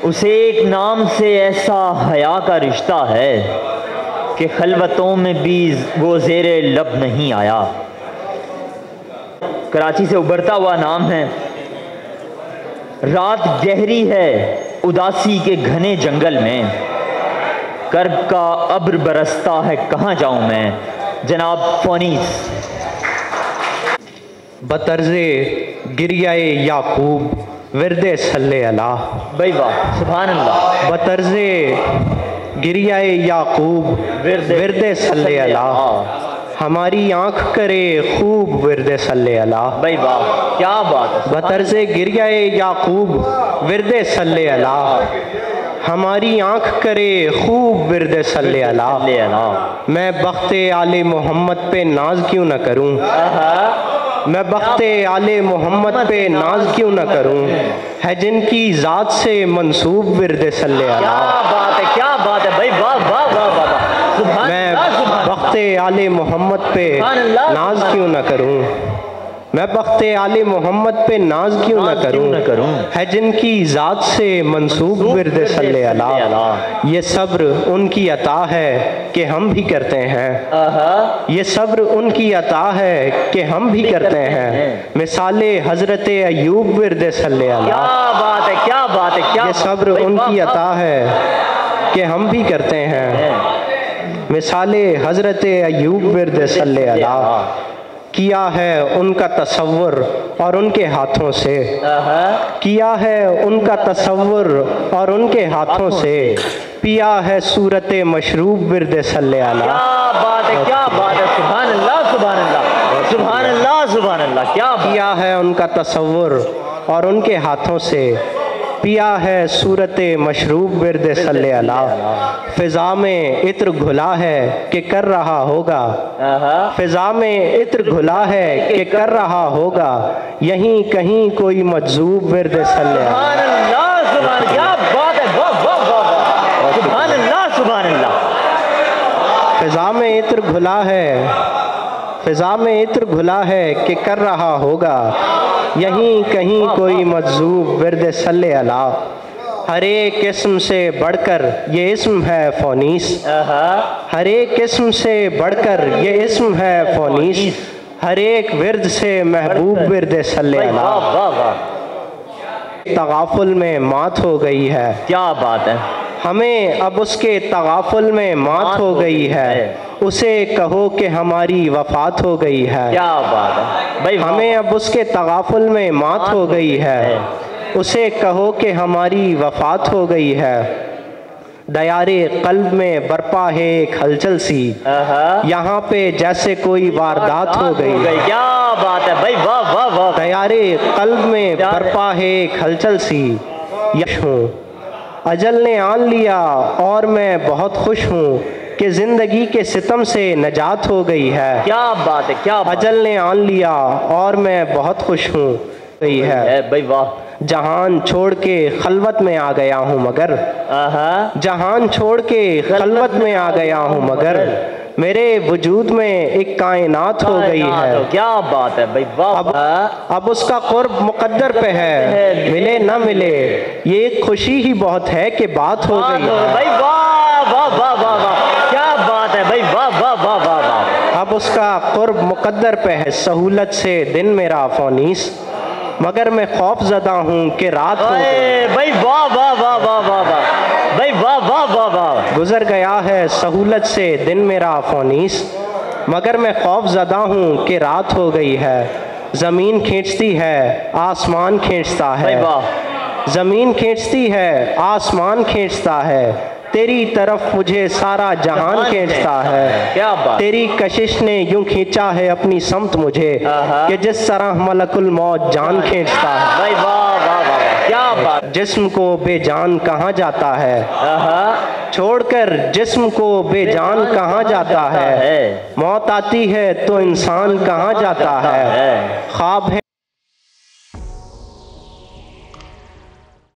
उसे एक नाम से ऐसा हया का रिश्ता है कि खलवतों में भी वो ज़ेरे लब नहीं आया। कराची से उभरता हुआ नाम है। रात गहरी है उदासी के घने जंगल में, कर्ब का अब्र बरसता है कहाँ जाऊँ मैं। जनाब फ़ोनीस। बतर्ज़े गिरियाए याकूब विरदे सल्ले अला। भाई वाह, सुभान अल्लाह। बतर्ज़े गिरियाए याकूब विरदे सल्ले अला। हमारी आँख करे खूब विरदे सल्ले अला। भाई वाह, क्या बात है। बतर्ज़े गिरियाए याकूब विरदे सल्ले अला। हमारी आँख करे खूब विरदे सल्ले अला। मैं बख्ते आले मोहम्मद पे नाज क्यों न करूँ, मैं बख्ते आले मोहम्मद पे नाज क्यों न करूँ, है जिनकी ज़ात से मंसूब विरदे सल्ले अला। क्या बात है, क्या बात है भाई, वाह वाह वाह वाह। मैं बख्ते आले मोहम्मद पे नाज क्यों न करूँ, मैं बख्ते आले मोहम्मद पे नाज क्यों न करूँ, है जिनकी ज़ात से मंसूब विरदे सल्ले अला। ये सब्र उनकी अता है कि हम भी करते हैं, ये सब्र उनकी अता है कि हम भी करते हैं। मिसाले हज़रत अय्यूब विरदे सल्ले अला। क्या बात है, क्या बात है, क्या। ये सब्र उनकी अता है कि हम भी करते हैं। मिसाले हज़रत अय्यूब विरदे सल्ले अला। किया है उनका तसव्वुर और उनके हाथों से, किया है उनका तसव्वुर और उनके हाथों से, पिया है सूरत मशरूब विरदे सल्ले अला। क्या बात है, क्या बात है। सुभान अल्लाह, सुभान अल्लाह, सुभान अल्लाह, सुभान अल्लाह। क्या किया है उनका तसव्वुर और उनके हाथों से, पिया है सूरत मशरूब विरदे सल्ले अला। फ़िज़ा में इत्र घुला है कि कर रहा होगा, फ़िज़ा में इत्र घुला है कि कर रहा होगा, यहीं कहीं कोई मजजूब विरदे सल्ले अला। सुभान अल्लाह, सुभान, क्या बात है, वाह वाह वाह। सुभान अल्लाह, सुभान अल्लाह। फ़िज़ा में इत्र घुला है, फ़िज़ा में इत्र घुला है कि कर रहा होगा, यहीं कहीं कोई मजजूब विरदे सल्ले अला। हर एक किस्म से बढ़कर ये इस्म है फ़ोनीस, हर एक किस्म से बढ़कर ये इस्म है फ़ोनीस, हर एक विरद से महबूब विरदे सल्ले अला। तगाफुल में मात हो गई है। क्या बात है। हमें अब उसके तगाफुल में मात हो गई है, उसे कहो कि हमारी वफ़ात हो गई है। क्या बात है भाई। हमें अब उसके तगाफुल में मात हो गई है, उसे कहो कि हमारी वफ़ात हो गई है। दयारे कल्ब में बरपा है एक हलचल सी, यहाँ पे जैसे कोई वारदात हो गई। क्या बात है भाई, वाह वाह वाह। दयारे कल्ब में बरपा है एक हलचल सी, यश हूँ अजल ने आन लिया और मैं बहुत खुश हूँ कि ज़िंदगी के सितम से नजात हो गई है। क्या बात है, क्या बात। अजल ने आन लिया और मैं बहुत खुश हूँ गई है भाई वाह। जहान छोड़ के खलवत में आ गया हूँ मगर, जहान छोड़ के खलवत में आ गया हूँ मगर, मेरे वजूद में एक कायनात हो गई है। क्या बात है भाई, वाह। अब उसका कुर्ब मुकद्दर पे है, मिले ना मिले ये खुशी ही बहुत है कि बात हो गई है भाई, वाह वाह वाह वाह वाह। क्या बात है भाई, वाह वाह वाह वाह वाह। अब उसका कुर्ब मुकद्दर पे है, सहूलत से दिन मेरा फ़ोनीस, मगर मैं खौफ ज़दा हूँ कि रात हो भाई, वाह वाह वाह वाह वाह वाह भाई, वाह वाह वाह वाह। गुजर गया है सहूलत से दिन मेरा फ़ोनीस, मगर मैं खौफ ज़दा हूँ कि रात हो गई है। ज़मीन खींचती है आसमान खींचता है, ज़मीन खींचती है आसमान खींचता है, तेरी तरफ मुझे सारा जहान खींचता है। क्या बात। तेरी कशिश ने यूं खींचा है अपनी समत मुझे कि जिस तरह मलकुल मौत जान खींचता है। भाई वाह वाह वाह, क्या बात। जिस्म को बेजान कहाँ जाता है, छोड़कर जिस्म को बेजान कहाँ जाता है, मौत आती है तो इंसान कहाँ जाता है। ख्वाब है